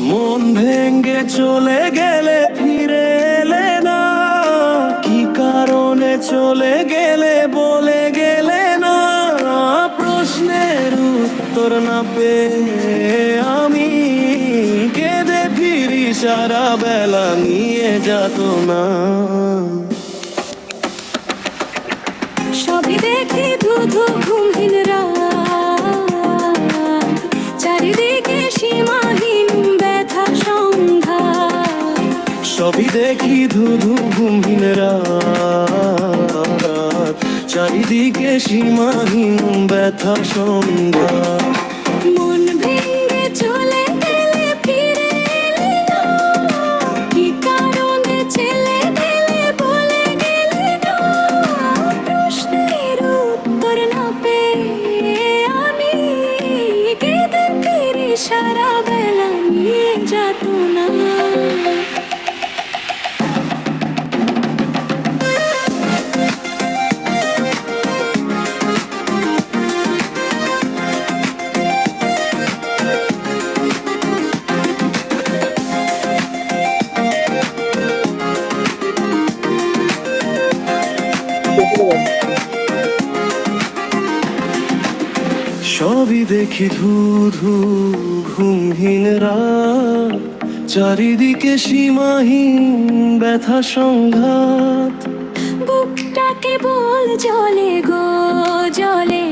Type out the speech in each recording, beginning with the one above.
মন ভেঙে চলে গেলে ফিরে এলে না, কি কারণে চলে গেলে বলে গেলে না। প্রশ্নের উত্তর না পেয়ে আমি কেঁদে ফিরি সারা বেলা নিয়ে যেত না। সবই দেখি ধুধু ঘুমহীন রাত, চারিদিকে সীমাহীন ব্যথা সংঘাত। সবই দেখি ধুধু ঘুমহীন রাত, চারিদিকে সীমাহীন ব্যথা সংঘাত। মন ভেঙে চলে গেলে ফিরে এলে না, কি কারণে চলে গেলে বলে গেলে না। প্রশ্নের উত্তর না পেয়ে আমি কেঁদে ফিরি সারা বেলা নিয়ে যেত না। সবই দেখি ধুধু ঘুমহীন রাত, চারিদিকে সীমাহীন ব্যথা সংঘাত। বুকটা কেবল জলে গো জলে,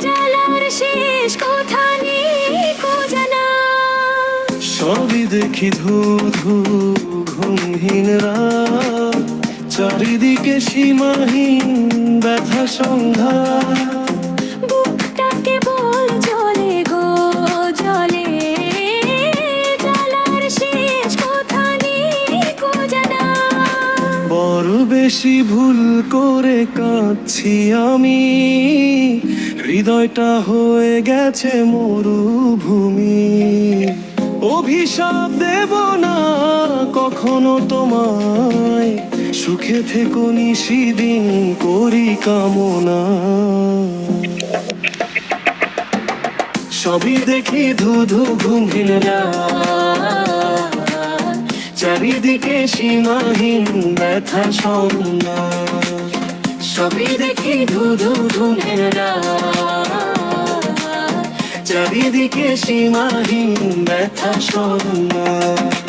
জ্বালার শেষ কথা নেই কো জানা। সবই দেখি ধুধু ঘুমহীন রাত, চারিদিকে সীমাহীন ব্যথা সংঘাত। বুকটা কেবল জলে গো জলে, জ্বালার শেষ কথা নেই কো জানা। বড় বেশি ভুল করে কাঁদছি আমি, হৃদয়টা হয়ে গেছে মরুভূমি। অভিশাপ দেব না কখনো তোমায়, সুখে থেকো নিশিদিন করি কামনা। সবই দেখি ধুধু ঘুমহীন রাত, চারিদিকে সীমাহীন ব্যথা সংঘাত। সবই দেখি ধুধু ঘুমহীন রাত, চারিদিকে সীমাহীন ব্যথা সংঘাত।